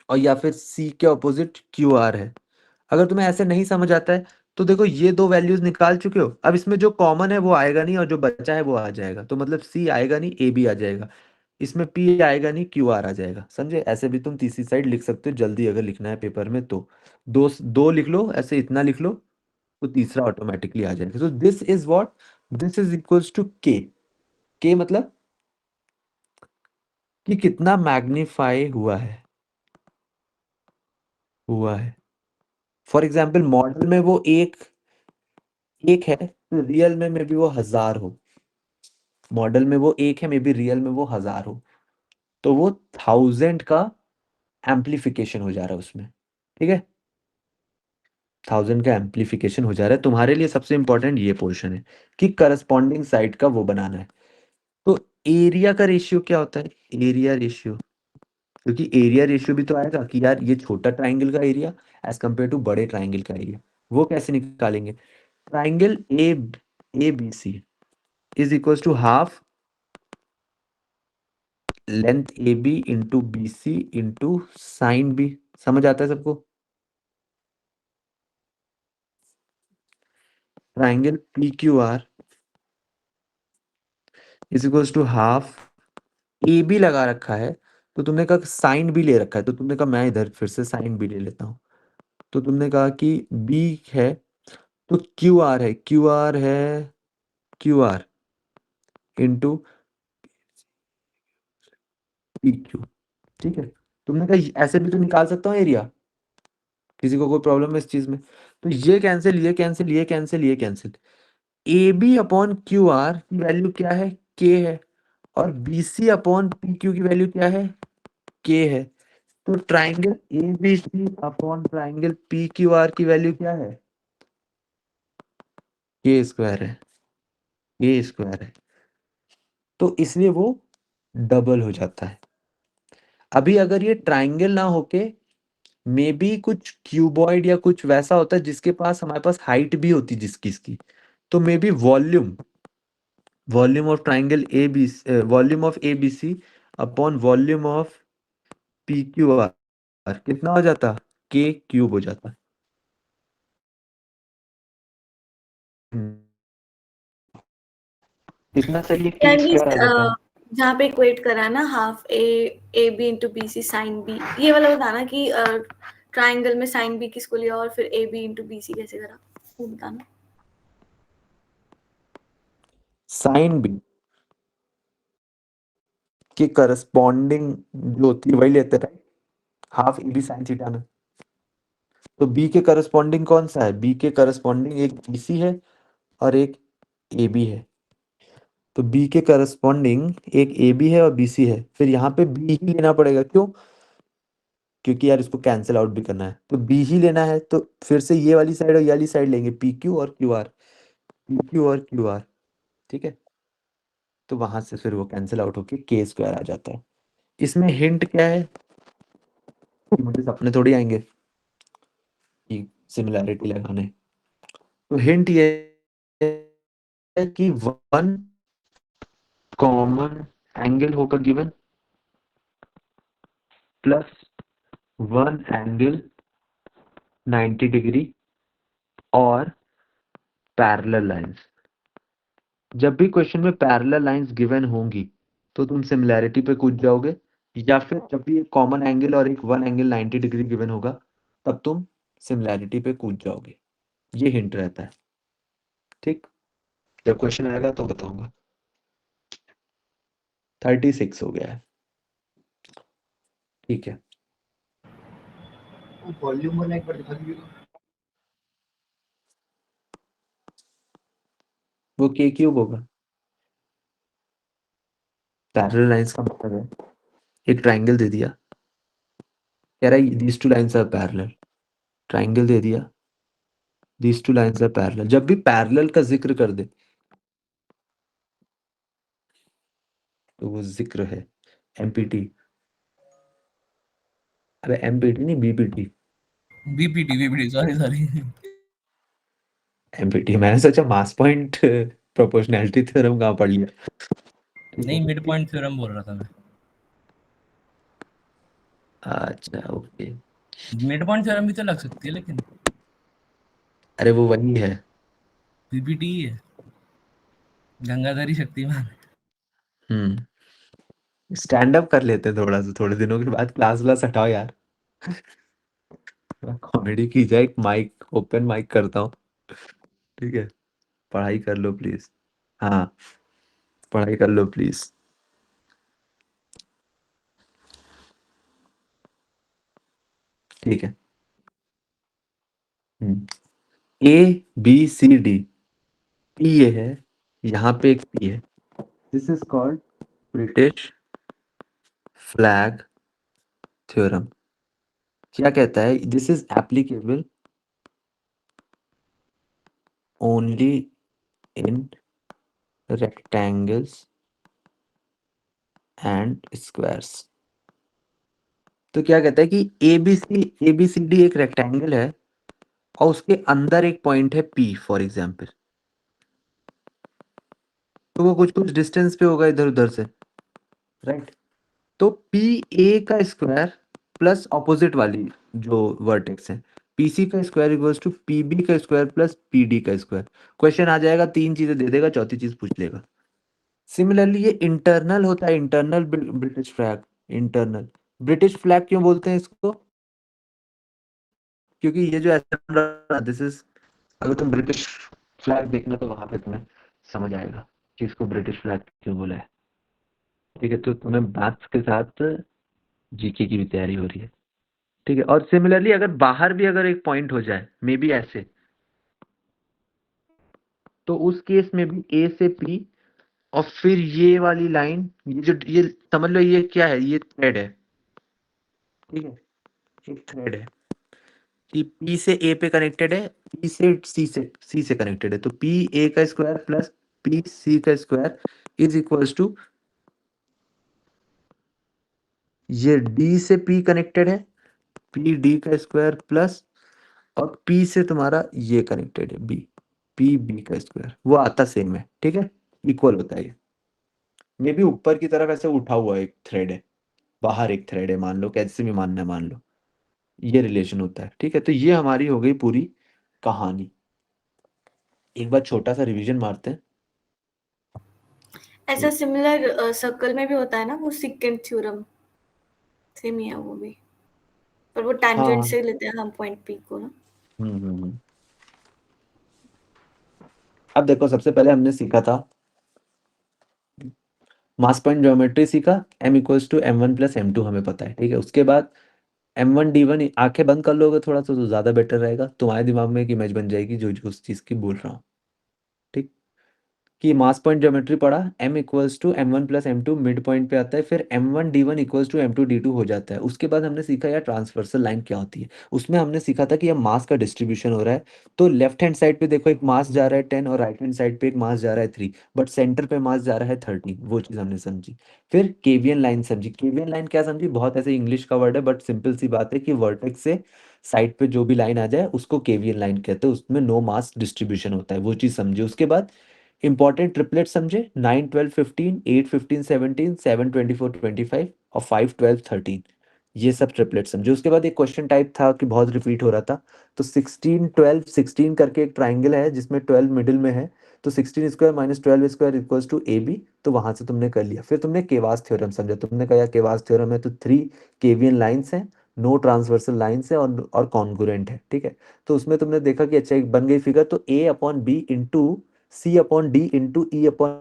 और या फिर सी के अपोजिट क्यू आर है। अगर तुम्हें ऐसे नहीं समझ आता है तो देखो, ये दो वैल्यूज निकाल चुके हो, अब इसमें जो कॉमन है वो आएगा नहीं, और जो बचा है वो आ जाएगा। तो मतलब सी आएगा नहीं, ए बी आ जाएगा, इसमें पी आएगा नहीं, क्यू आर आ जाएगा। समझे? ऐसे भी तुम तीसरी साइड लिख सकते हो, जल्दी अगर लिखना है पेपर में तो दो दो लिख लो, ऐसे इतना लिख लो, तो तीसरा ऑटोमेटिकली आ जाएगा। तो this is what, this is equals to K. K मतलब कि कितना मैग्नीफाई हुआ है। फॉर एग्जाम्पल, मॉडल में वो एक एक है, तो रियल में मे बी वो 1000 हो। मॉडल में वो एक है, मे बी रियल में वो 1000 हो, तो वो 1000 का एम्प्लीफिकेशन हो जा रहा है उसमें। ठीक है, 1000 का एम्प्लीफिकेशन हो जा रहा है। तुम्हारे लिए सबसे इंपॉर्टेंट ये पोर्शन है कि करस्पॉन्डिंग साइड का वो बनाना है। तो एरिया का रेशियो क्या होता है? एरिया रेशियो, क्योंकि एरिया रेशियो भी तो आएगा कि यार ये छोटा ट्राइंगल का एरिया एज कंपेयर टू बड़े ट्राइंगल का एरिया। वो कैसे निकालेंगे? Triangle A B C is equal to half length A B into B C into sine B. समझ आता है सबको? Triangle P Q R is equal to half, A B लगा रखा है, तो तुमने कहा साइन भी ले रखा है, तो तुमने कहा मैं इधर फिर से साइन भी ले लेता हूँ। तो तुमने कहा कि बी है, तो क्यू आर है, Q R into P Q. ठीक है, तुमने कहा ऐसे भी तो निकाल सकता हूँ एरिया, किसी को कोई प्रॉब्लम है इस चीज में? तो ये कैंसिल, ये कैंसिल, ये कैंसिल, ये cancel. A B upon Q R की वैल्यू क्या है? के है। और B C upon P Q की वैल्यू क्या है? के है। तो triangle A B C upon triangle P Q R की वैल्यू क्या है? के स्क्वायर है, के स्क्वायर है। तो इसलिए वो डबल हो जाता है। अभी अगर ये ट्राइंगल ना होके मे बी कुछ क्यूबॉइड या कुछ वैसा होता है जिसके पास हमारे पास हाइट भी होती जिसकी इसकी, तो may be volume of triangle A B, volume of A B C upon volume of P Q R कितना हो जाता? के क्यूब हो जाता। हम्म, इतना सही है, के यार ये स्क्वायर आ जाता है। जहाँ पे इक्वेट करा ना half A B into B C sine B, ये वाला बताना कि ट्राइंगल में साइन बी किसको लिया और फिर A B into B C कैसे करा, वो बताना। साइन बी के करस्पॉन्डिंग जो होती है वही लेते हैं, half A B sine theta में। तो बी के करस्पॉन्डिंग कौन सा है? बी के करस्पॉन्डिंग एक बी सी है और एक ए बी है। तो बी के करस्पॉन्डिंग एक ए बी है और बी सी है, फिर यहाँ पे बी ही लेना पड़ेगा। क्यों? क्योंकि यार इसको कैंसिल आउट भी करना है, तो बी ही लेना है। तो फिर से ये वाली साइड और ये वाली साइड लेंगे, पी क्यू और क्यू आर, पी क्यू और क्यू आर। ठीक है, तो वहां से फिर वो कैंसिल आउट होके के स्क्वायर आ जाता है। इसमें हिंट क्या है कि मुझे सपने थोड़ी आएंगे कि सिमिलैरिटी लगाने। तो हिंट ये है कि वन कॉमन एंगल होगा given, plus one angle 90 degree और पैरेलल लाइंस। जब भी क्वेश्चन में पैरेलल लाइंस गिवन होंगी तो तुम सिमिलैरिटी पे कूद जाओगे, या फिर जब भी एक कॉमन एंगल और एक वन एंगल 90 डिग्री गिवन होगा तब तुम सिमिलैरिटी पे कूद जाओगे। ये हिंट रहता है। ठीक, जब क्वेश्चन आएगा तो बताऊंगा। 36 हो गया है। ठीक है, वॉल्यूम वाला एक बार दिखा दीजिए। वो के क्यूब होगा। पैरेलल लाइंस का मतलब है, एक ट्राइंगल दे दिया, कह रहा है these two lines are parallel, triangle दे दिया, these two lines are parallel. जब भी पैरेलल का जिक्र कर दे तो वो जिक्र है एमपीटी। अरे एमपीटी नहीं, बीपीटी। बीपीटी सॉरी एमपीटी, मैंने सोचा मास पॉइंट प्रोपोर्शनैलिटी थ्योरम कहाँ पढ़ लिया। ठीक नहीं, है, मिड पॉइंट थ्योरम बोल रहा था मैं। अच्छा ओके। मिड पॉइंट थ्योरम भी तो लग सकती है, लेकिन अरे वो वही है। बीपीटी ही है, गंगाधरी शक्तिमान। स्टैंड अप कर लेते हैं थोड़ा सा, थोड़े दिनों के बाद क्लास व्लास हटाओ यार। कॉमेडी की जाए, एक माइक ओपन माइक करता हूँ। ठीक है, पढ़ाई कर लो प्लीज। हाँ, पढ़ाई कर लो प्लीज। ठीक है, A B C D, P ये है, यहाँ पे एक पी है। This is called British flag theorem. क्या कहता है? This is applicable only in rectangles and squares. तो क्या कहता है कि ए बी सी डी एक रेक्टेंगल है और उसके अंदर एक पॉइंट है पी फॉर एग्जाम्पल। तो वो कुछ कुछ डिस्टेंस पे होगा इधर उधर से, राइट? तो पी ए का स्क्वायर प्लस ऑपोजिट वाली जो वर्टेक्स है, पी सी का square equals to P B का स्क्वायर प्लस पी डी का स्क्वायर। क्वेश्चन आ जाएगा, तीन चीजें दे देगा, चौथी चीज पूछ लेगा। सिमिलरली ये इंटरनल होता है, internal British flag. Internal British flag क्यों बोलते हैं इसको? क्योंकि ये जो ऐसा दिस इज, अगर तुम ब्रिटिश फ्लैग देखना तो वहां पे तुम्हें समझ आएगा कि इसको ब्रिटिश फ्लैग क्यों बोला है। ठीक है, तो तुम्हें मैथ्स के साथ जीके की भी तैयारी हो रही है, ठीक है। और सिमिलरली अगर बाहर भी अगर एक पॉइंट हो जाए मे बी ऐसे, तो उस केस में भी ए से पी और फिर ये वाली लाइन, ये समझ लो ये क्या है, ये थ्रेड है, ठीक है, एक थ्रेड है कि पी से ए पे कनेक्टेड है, पी से सी से कनेक्टेड है, तो पी ए का स्क्वायर प्लस पी सी का स्क्वायर इज इक्वल्स टू, ये डी से पी कनेक्टेड है, पी डी का स्क्वायर प्लस, और पी से तुम्हारा ये कनेक्टेड है बी, पी बी का स्क्वायर, वो आता सेम है, ठीक है, इक्वल होता है ये। मे भी ऊपर की तरफ ऐसे उठा हुआ एक थ्रेड है, बाहर एक थ्रेड है, मान लो कैसे भी मानना है मान लो, ये रिलेशन होता है, ठीक है। तो ये हमारी हो गई पूरी कहानी। एक बार छोटा सा रिवीजन मारते हैं। ऐसा सिमिलर सर्कल में भी होता है ना वो सिकेंट थ्योरम, सेम ही है वो भी, पर वो टैंजेंट हाँ। से लेते हैं हम पॉइंट पी को ना। हम्म। अब देखो, सबसे पहले हमने सीखा था मास पॉइंट ज्योमेट्री सीखा, m equals to m1 plus m2 हमें पता है, ठीक है। उसके बाद m1 d1, आंखें बंद कर लोगे थोड़ा सा तो ज्यादा बेटर रहेगा, तुम्हारे दिमाग में एक इमेज बन जाएगी जो जो उस चीज की बोल रहा हूँ, ठीक। कि मास पॉइंट ज्योमेट्री पढ़ा, m equals to m1 plus m2 mid point पे आता है, फिर m1 d1 equals to m2 d2 हो जाता है। उसके बाद हमने सीखा यार ट्रांसवर्सल लाइन क्या होती है। उसमें हमने सीखा था कि यह मास का डिस्ट्रीब्यूशन हो रहा है, तो लेफ्ट हैंड साइड पे देखो एक मास जा रहा है 10 और राइट हैंड साइड पे एक मास जा रहा है 3, बट सेंटर पे मास जा रहा है 13, वो चीज हमने समझी। फिर केवीएन लाइन समझी, केवीएन लाइन क्या समझी, बहुत ऐसे इंग्लिश का वर्ड है बट सिंपल सी बात है कि वर्टेक्स से साइड पे जो भी लाइन आ जाए उसको केवीएन लाइन कहते हैं, उसमें नो मास डिस्ट्रीब्यूशन होता है, वो चीज समझी। उसके बाद इंपॉर्टेंट ट्रिपलेट समझे, 9 12 15, 8 15 17, 7 24 25 और 5 12 13, ये सब ट्रिपलेट समझे। उसके बाद एक क्वेश्चन टाइप था कि बहुत रिपीट हो रहा था, तो 16 12 16 करके एक ट्राइंगल है जिसमें 12 मिडिल में है, तो 16 square minus 12 square equals to A B, तो वहां से तुमने कर लिया। फिर तुमने केवास थ्योरम समझा, तुमने कहा केवास थ्योरम है तो 3 केवीएन लाइंस हैं, नो ट्रांसवर्सल लाइंस है और कॉन्ग्रुएंट है, ठीक है। तो उसमें तुमने देखा कि अच्छा एक बन गई फिगर, तो A upon B into C upon D into E upon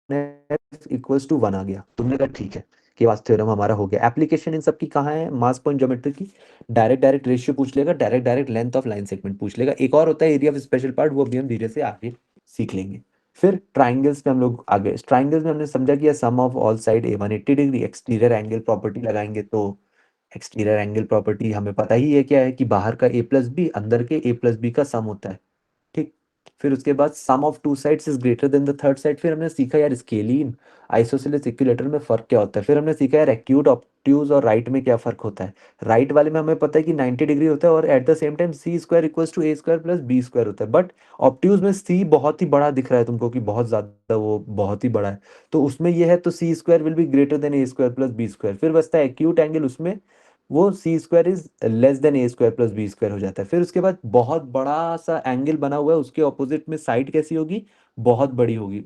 F equals to 1 आ गया। तुमने कहा ठीक है, केवास थ्योरम हमारा हो गया। एप्लीकेशन इन सब की कहाँ है, मास पॉइंट ज्योमेट्री की, डायरेक्ट डायरेक्ट रेशियो पूछ लेगा, direct direct length of line segment पूछ लेगा। एक और होता है एरिया ऑफ स्पेशल पार्ट, वो भी हम धीरे से आगे सीख लेंगे। फिर ट्राइंगल्स में हम लोग आगे, ट्राइंगल्स में हमने समझा कि sum of all side A 180 degree, exterior angle property लगाएंगे, तो एक्सटीरियर एंगल प्रॉपर्टी हमें पता ही है क्या है, कि बाहर का ए प्लस बी अंदर के ए प्लस बी का सम होता है, ठीक। फिर उसके बाद sum of two sides is greater than the third side. फिर हमने सीखा यार स्केलिन आइसोसेलेस इक्विलेटर में फर्क क्या होता है। फिर हमने सीखा यार एक्यूट ऑब्ट्यूज और राइट में क्या फर्क होता है। राइट वाले में हमें पता है कि 90 डिग्री होता है और at the same time C square equals to A square plus B square होता है, बट ऑब्ट्यूज में सी बहुत ही बड़ा दिख रहा है तुमको कि बहुत ज्यादा, वो बहुत ही बड़ा है, तो उसमें ये है, तो C square will be greater than A square plus B square. फिर बचता है एक्यूट एंगल, उसमें वो C square is less than A square plus B square हो जाता है। फिर उसके बाद बहुत बड़ा सा एंगल बना हुआ है, उसके ऑपोजिट में साइड कैसी होगी, बहुत बड़ी होगी,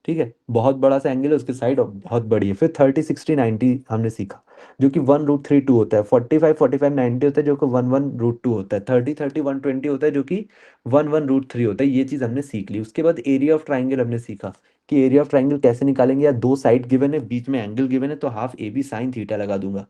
ठीक है। बहुत बड़ा सा एंगल है, उसके साइड बहुत बड़ी है। फिर 30 60 90 हमने सीखा, जो कि 1√32 होता है। 45 45 90 होता है, जो कि 1 1√2 होता है। 30 30 120 होता है, जो कि 1 1√3 होता है। ये चीज हमने सीख ली। उसके बाद एरिया ऑफ ट्राइंगल हमने सीखा कि एरिया ऑफ ट्राइंगल कैसे निकालेंगे, या दो साइड गिवन है, बीच में एंगल गिवन है, तो half A B sine theta लगा दूंगा।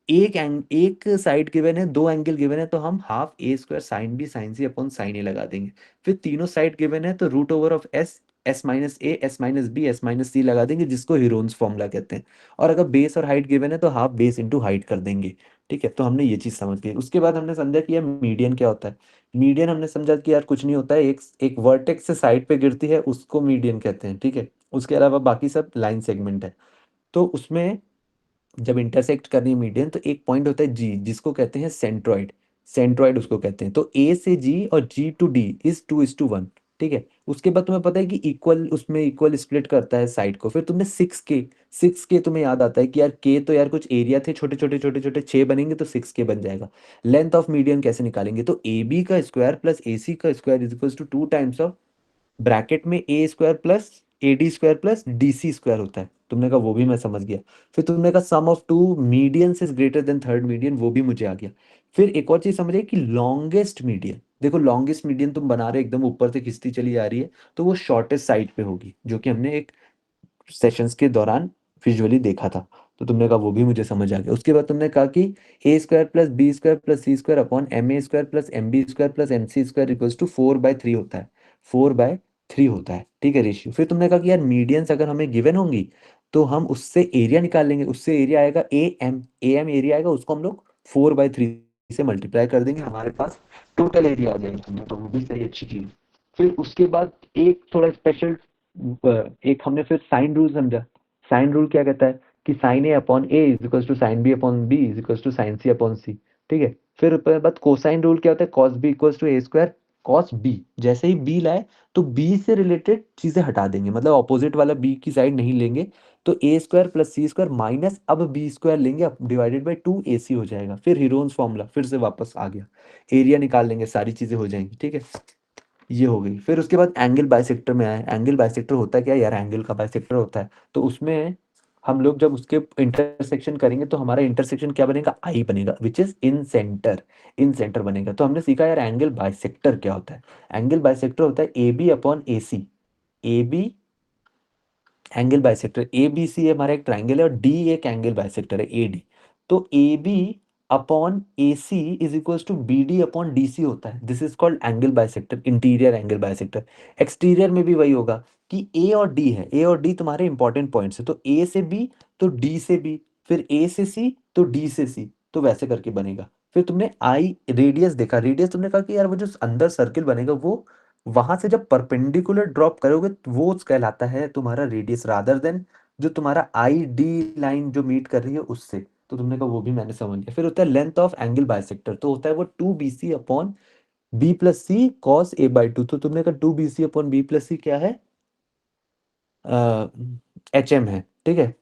एक साइड गिवन है, दो एंगल गिवन है, तो हम half A square sine B sine C upon sine A लगा देंगे। फिर तीनों साइड गिवन है, तो root over of S, S minus A, S minus B, S minus C लगा देंगे, जिसको हीरोन्स फॉर्मूला कहते हैं। और अगर बेस और हाइट गिवन है तो हाफ बेस इंटू हाइट कर देंगे, ठीक है। तो हमने ये चीज समझ गई। उसके बाद हमने समझा कि यार मीडियन क्या होता है। मीडियन हमने समझा कि यार कुछ नहीं होता है, एक एक वर्टेक्स से साइड पे गिरती है उसको मीडियन कहते हैं, ठीक है। उसके अलावा बाकी सब लाइन सेगमेंट है। तो उसमें जब इंटरसेक्ट कर रही है मीडियन, तो एक पॉइंट होता है जी, जिसको कहते हैं सेंट्रॉइड, सेंट्रॉइड उसको कहते हैं। तो ए से जी और जी टू डी इज 2:1, ठीक है। उसके बाद तुम्हें पता है कि इक्वल, उसमें इक्वल स्प्लिट करता है साइड को। फिर तुमने 6 के तुम्हें याद आता है कि यार के तो यार कुछ एरिया थे छोटे छोटे छोटे छोटे, 6 बनेंगे तो 6 के बन जाएगा। लेंथ ऑफ मीडियन कैसे निकालेंगे, तो ए बी का स्क्वायर प्लस ए सी का square is equal to 2 times of bracket में A square plus A D square plus D C square होता है। तुमने कहा वो भी मैं समझ गया। फिर तुमने कहा sum of two median is greater than third median, वो भी मुझे आ गया। फिर एक और चीज समझिए कि लॉन्गेस्ट मीडियन, देखो लॉन्गेस्ट मीडियन तुम बना रहे एकदम ऊपर से खिंचती चली आ रही है, तो वो शॉर्टेस्ट साइड पे होगी, जो कि हमने एक सेशंस के दौरान विजुअली देखा था। तो तुमने कहा वो भी मुझे समझ आ गया। उसके बाद तुमने कहा कि A square plus B square plus C square upon M A square plus M B square plus M C square equals to 4/3 होता है। 4/3 होता है, ठीक है, रेशियो। फिर तुमने कहा कि यार मीडियंस अगर हमें गिवन होंगी तो हम उससे एरिया निकाल लेंगे। उससे एरिया आएगा ए एम एरिया आएगा, उसको हम लोग 4/3 से मल्टीप्लाई कर देंगे, हमारे पास टोटल एरिया आ जाएगा। तो वो भी सही, अच्छी चीज। फिर उसके बाद एक थोड़ा स्पेशल, एक हमने फिर साइन रूल समझा। साइन रूल क्या कहता है कि sine A upon A is equal to sine B upon B is equal to sine C upon C, ठीक है। फिर उसके बाद कोसाइन रूल क्या होता है, cos B equal to A square cos B. जैसे ही बी लाए तो बी से रिलेटेड चीजें हटा देंगे, मतलब ऑपोजिट वाला बी की साइड नहीं लेंगे। तो ए square plus C square minus अब बी स्क्वायर लेंगे, अब डिवाइडेड बाई 2ac हो जाएगा। फिर हीरोन्स फॉर्मूला फिर से वापस आ गया, एरिया निकाल लेंगे, सारी चीजें हो जाएंगी, ठीक है। ये हो गई। फिर उसके बाद एंगल बाइसेक्टर में आए। एंगल बाइसेक्टर होता है क्या यार, एंगल का बाइसेक्टर होता है तो उसमें हम लोग जब उसके इंटरसेक्शन करेंगे तो हमारा इंटरसेक्शन क्या बनेगा, आई बनेगा, which is in centre. In centre बनेगा। तो हमने सीखा यार एंगल बाइसेक्टर क्या होता है। एंगल बाइसेक्टर होता है A B upon A C. A B angle bisector, A B C हमारा एक ट्राइंगल है और डी एक एंगल बाइसेक्टर है, ए डी। तो A B upon A C is equals to B D upon D C होता है। This is called angle bisector, interior angle bisector. Exterior में भी वही होगा कि ए और डी है, ए और डी तुम्हारे इंपॉर्टेंट पॉइंट्स है, तो ए से बी तो डी से बी, फिर ए से सी तो डी से सी, तो वैसे करके बनेगा। फिर तुमने आई रेडियस देखा। रेडियस तुमने कहा कि यार वो जो अंदर सर्किल बनेगा वो वहां से जब परपेंडिकुलर ड्रॉप करोगे तो वो कहलाता है तुम्हारा रेडियस, रादर देन जो तुम्हारा आई डी लाइन जो मीट कर रही है उससे। तो तुमने कहा वो भी मैंने समझ लिया। फिर होता है लेंथ ऑफ एंगल बाइसेक्टर, तो होता है वो 2bc अपॉन बी प्लस सी कॉस a/2। तो तुमने कहा 2bc अपॉन बी प्लस सी क्या है, एच एम है, ठीक है,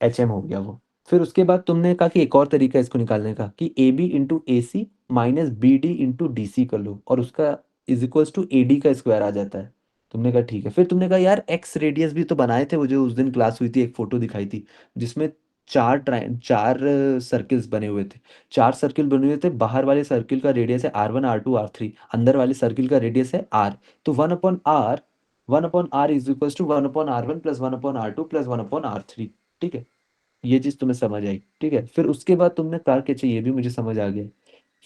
एच एम हो गया वो। फिर उसके बाद तुमने कहा कि एक और तरीका है इसको निकालने का कि A B into A C minus B D into D C कर लो और उसका is equals to A D का स्क्वायर आ जाता है। तुमने कहा ठीक है। फिर तुमने कहा यार एक्स रेडियस भी तो बनाए थे, वो जो उस दिन क्लास हुई थी, एक फोटो दिखाई थी जिसमें चार सर्किल्स बने हुए थे। चार सर्किल बने हुए थे, बाहर वाले सर्किल का रेडियस है R1 R2 R3, अंदर वाले सर्किल का रेडियस है आर। तो 1/r is equals to 1/r1 plus 1/r2 plus 1/r3, ठीक है। ये चीज तुम्हें समझ आई, ठीक है। फिर उसके बाद तुमने कहा कि अच्छा ये भी मुझे समझ आ गया।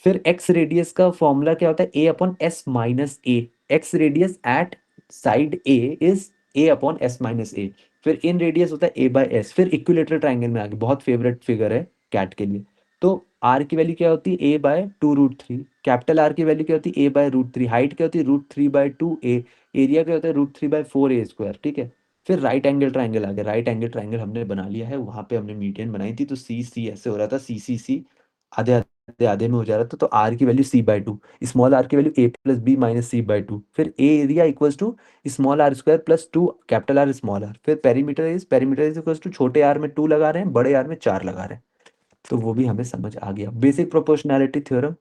फिर एक्स रेडियस का फॉर्मूला क्या होता है, A upon S minus A. Ex radius at side A is A upon S minus A. फिर इन रेडियस होता है ए बाय एस। फिर इक्विलेटरल ट्राइंगल में आ गया, बहुत फेवरेट फिगर है कैट के लिए। तो आर की वैल्यू क्या होती है, a/2√3। कैपिटल आर की वैल्यू क्या होती है, a/√3। हाइट क्या होती है, √3/2a। एरिया क्या होता है, √3/4a², ठीक है। फिर राइट एंगल ट्राइंगल आ गया। राइट एंगल ट्राइंगल हमने बना लिया है, वहां पे हमने मीडियन बनाई थी, तो सी सी ऐसे हो रहा था, सी सी सी आधे आधे आधे में हो जा रहा था। तो आर की वैल्यू c/2, स्मॉल आर की value a plus B minus c/2। फिर A area equals to small R square plus 2 capital R small R. फिर पेरीमीटर इज इक्वल्स टू छोटे आर में 2 लगा रहे हैं, बड़े आर में 4 लगा रहे हैं। तो वो भी हमें समझ आ गया। Basic proportionality theorem.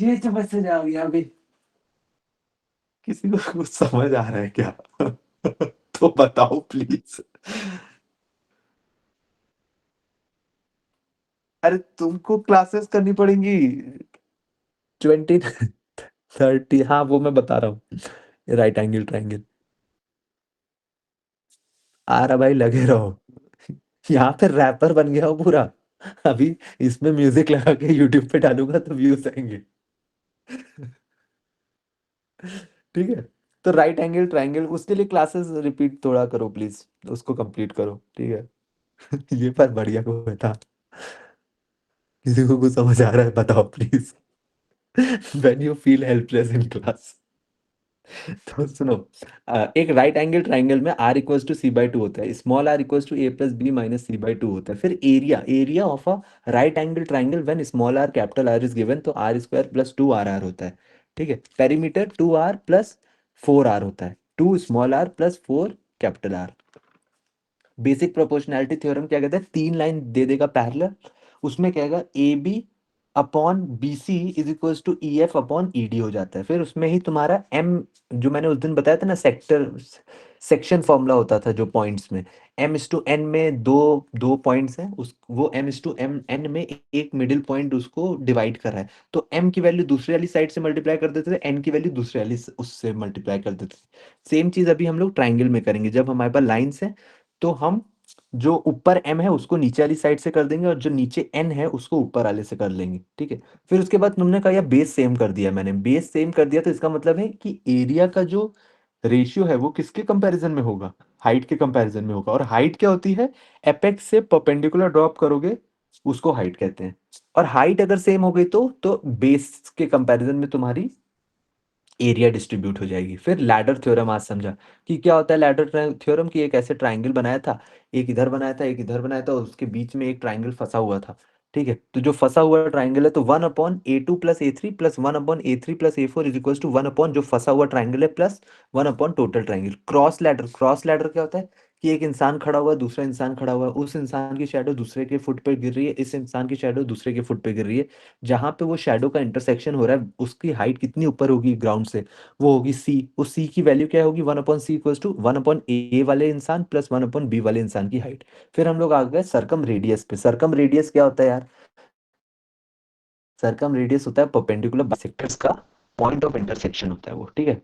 ये समझ से आ गया अभी। किसी को कुछ समझ आ रहा है क्या? तो बताओ प्लीज। अरे तुमको क्लासेस करनी पड़ेंगी 20 30, हाँ वो मैं बता रहा हूँ। राइट एंगल ट्राइंगल आ रहा भाई, लगे रहो। यहाँ पे रैपर बन गया हूँ पूरा। अभी इसमें म्यूजिक लगा के यूट्यूब पे डालूंगा तो व्यूज आएंगे। ठीक है। तो राइट एंगल ट्राइंगल उसके लिए क्लासेस रिपीट थोड़ा करो प्लीज, उसको कंप्लीट करो, ठीक है। ये पर बढ़िया को था। किसी को कुछ समझ आ रहा है बताओ please. When you feel helpless in class. तो सुनो, एक राइट एंगल ट्राइंगल में r इक्वल्स टू c/2 होता है, small r equals to a plus B minus c/2 होता है। फिर area of a right angle triangle when small r capital R is given, तो r स्क्वायर प्लस 2rr होता है, ठीक है। पेरीमीटर 2r प्लस 4r होता है, 2 small r plus 4 capital R। Basic proportionality theorem क्या कहता है, 3 लाइन दे देगा पैरेलल, उसमें कहेगा A B upon B C is equals to E F upon E D हो जाता है। फिर उसमें ही तुम्हारा एम, जो मैंने उस दिन बताया था ना, सेक्शन फॉर्मूला होता था जो पॉइंट्स में, m/n में दो पॉइंट्स हैं, उस वो m/n में एक मिडिल पॉइंट उसको डिवाइड कर रहा है, तो m की वैल्यू दूसरी वाली साइड से मल्टीप्लाई कर देते थे, n की वैल्यू दूसरी वाली उससे मल्टीप्लाई कर देते थे। सेम चीज अभी हम लोग ट्राइंगल में करेंगे। जब हमारे पास लाइंस है तो हम जो ऊपर m है उसको नीचे वाली साइड से कर देंगे, और जो नीचे n है उसको ऊपर वाले से कर लेंगे, ठीक है। फिर उसके बाद तुमने कहा यार बेस सेम कर दिया, मैंने बेस सेम कर दिया, तो इसका मतलब है कि एरिया का जो रेशियो है वो किसके कंपैरिजन में होगा, हाइट के कंपैरिजन में होगा। और हाइट क्या होती है, एपेक्स से परपेंडिकुलर ड्रॉप करोगे उसको हाइट कहते हैं। और हाइट अगर सेम हो गई तो बेस के कंपैरिजन में तुम्हारी एरिया डिस्ट्रीब्यूट हो जाएगी। फिर लैडर थ्योरम आज समझा कि क्या होता है लैडर थ्योरम, की एक ऐसे ट्राइंगल बनाया था, एक इधर बनाया था एक इधर बनाया था, और उसके बीच में एक ट्राइंगल फंसा हुआ था, ठीक है। तो जो फंसा हुआ ट्राइंगल है तो 1/a2 + a3 + 1/a3 + a4 is equal to 1 upon जो फंसा हुआ ट्राइंगल है plus 1 upon total triangle. Cross ladder क्या होता है कि एक इंसान खड़ा हुआ है, दूसरा इंसान खड़ा हुआ है, उस इंसान की शैडो दूसरे के फुट पे गिर रही है, इस इंसान की शैडो दूसरे के फुट पे गिर रही है। जहां पे वो शैडो का इंटरसेक्शन हो रहा है उसकी हाइट कितनी ऊपर होगी ग्राउंड से, वो होगी सी। उस सी की वैल्यू क्या होगी, 1/c इक्वल्स टू 1/a वाले इंसान प्लस 1/b वाले इंसान की हाइट। फिर हम लोग आ गए सर्कम रेडियस पे। सर्कम रेडियस क्या होता है यार, सर्कम रेडियस होता है परपेंडिकुलर बाइसेक्टर्स का पॉइंट ऑफ इंटरसेक्शन होता है वो, ठीक है।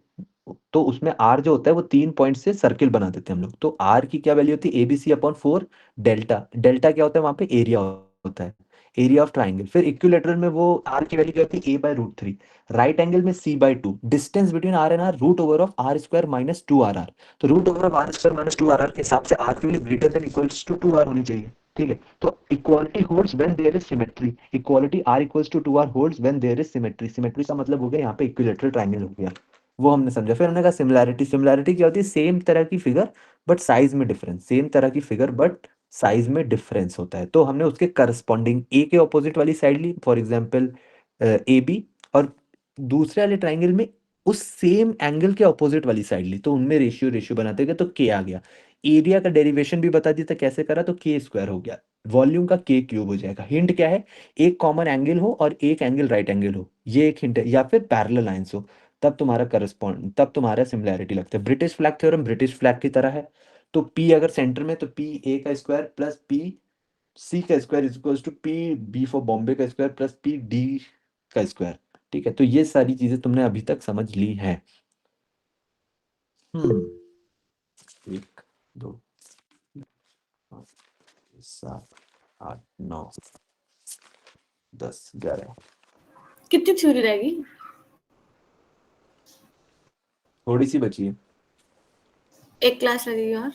तो उसमें आर जो होता है वो 3 पॉइंट से सर्किल बना देते हैं हम लोग। तो आर की क्या वैल्यू होती है, ABC/4 डेल्टा। डेल्टा क्या होता है, वहां पे एरिया होता है, एरिया ऑफ ट्राइंगल। फिर इक्विलेटरल में वो आर की वैल्यू क्या होती है, a/√3। राइट एंगल में c/2। Distance between R and R √r² - 2rr। तो √r² - 2rr के हिसाब से आर की value greater than equals to 2r होनी चाहिए, ठीक है। तो equality holds when there is symmetry. Equality r equals to 2r holds when there is symmetry. Symmetry का मतलब हो गया यहाँ पे इक्विलेटरल ट्राइंगल हो गया, वो हमने समझा। फिर हमने कहा सिमिलैरिटी। सिमिलैरिटी क्या होती है, सेम तरह की फिगर बट साइज में डिफरेंस। सेम तरह की फिगर बट साइज में डिफरेंस होता है। तो हमने उसके करस्पॉन्डिंग ए के ऑपोजिट वाली साइड ली, फॉर एग्जांपल ए बी, और दूसरे वाले ट्राइंगल में उस सेम एंगल के ऑपोजिट वाली साइड ली, तो उनमें रेशियो रेशियो बनाते गए तो के आ गया। एरिया का डेरिवेशन भी बता दिया था कैसे करा, तो के स्क्वायर हो गया। वॉल्यूम का के क्यूब हो जाएगा। हिंट क्या है, एक कॉमन एंगल हो और एक एंगल राइट एंगल हो, ये एक हिंट है, या फिर पैरेलल लाइंस हो, तब तुम्हारा सिमिलैरिटी लगता है। British flag theorem British flag की तरह है। तो पी अगर सेंटर में तो पी ए का स्क्वायर प्लस पी सी का square is equals to P B for Bombay का स्क्वायर प्लस पी डी का स्क्वायर, ठीक है। तो ये सारी चीजें तुमने अभी तक समझ ली हैं। हम्म 1 2 5 7 8 9 10 11 कितनी थ्योरी रहेगी? थोड़ी सी बची है। एक क्लास लगेगी और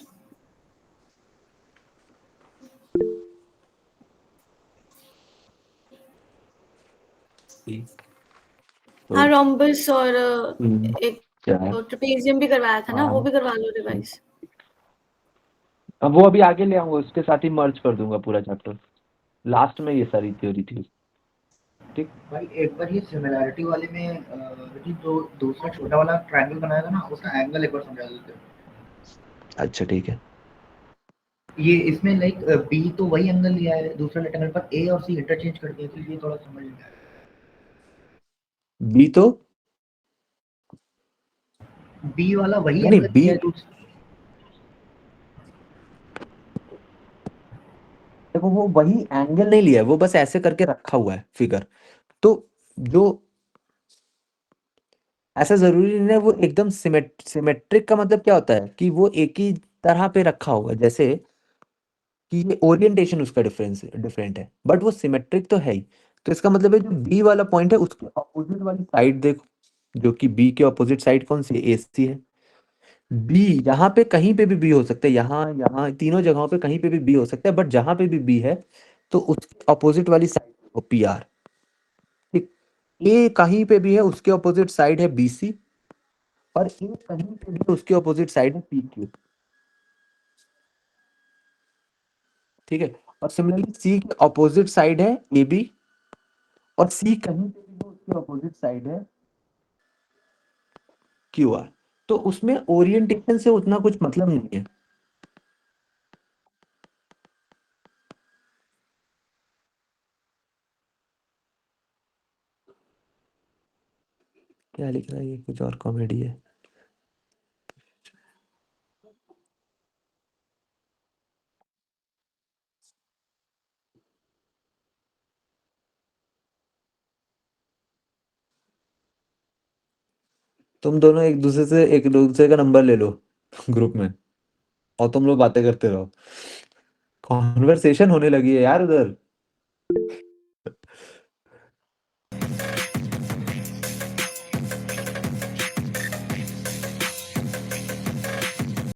एक हाँ, दो रोम्बस और 3 एक 4 ट्रेपेजियम भी करवाया था ना, वो 5 भी करवा लो रिवाइज। अब वो अभी आगे ले आऊंगा, उसके साथ ही मर्ज कर दूंगा पूरा चैप्टर। लास्ट में ये सारी थ्योरी थी, ठीक। भाई एक बार ये सिमिलैरिटी वाले में जो दूसरा छोटा वाला ट्रायंगल बनाया था ना, उसका एंगल एक बार समझा देते। अच्छा ठीक है। ये इसमें लाइक बी तो वही एंगल लिया है दूसरा रेक्टेंगल पर, ए और सी इंटरचेंज कर दिए, तो ये थोड़ा समझ नहीं आया। बी तो बी वाला वही नहीं एंगल बी, लिया है दूसरा। देखो वो वही एंगल नहीं लिया है, वो बस ऐसे करके रखा हुआ है फिगर। तो जो ऐसा जरूरी नहीं है वो एकदम सिमेट्रिक का मतलब क्या होता है कि वो एक ही तरह पे रखा होगा, जैसे कि ये ओरिएंटेशन उसका डिफरेंट है, बट वो सिमेट्रिक तो है ही। तो इसका मतलब है जो बी वाला पॉइंट है उसके अपोजिट वाली साइड देखो, जो कि बी के अपोजिट साइड कौन सी है, ए सी है। बी यहाँ पे कहीं पे भी बी हो सकता है, यहाँ यहाँ तीनों जगहों पे कहीं पे भी बी हो सकता है, बट जहां पे भी बी है तो उसके अपोजिट वाली साइड पी आर, ठीक। ए कहीं पे भी है उसके अपोजिट साइड है बी सी, और ए कहीं पे भी उसके अपोजिट साइड है पी क्यू, ठीक है। और सिमिलरली सी के अपोजिट साइड है ए बी, और सी कहीं पे भी हो उसके अपोजिट साइड है क्यू आर। तो उसमें ओरिएंटेशन से उतना कुछ मतलब नहीं है। क्या लिख रहा है ये, कुछ और कॉमेडी है। तुम दोनों एक दूसरे का नंबर ले लो ग्रुप में और तुम लोग बातें करते रहो। कॉन्वर्सेशन होने लगी है यार उधर।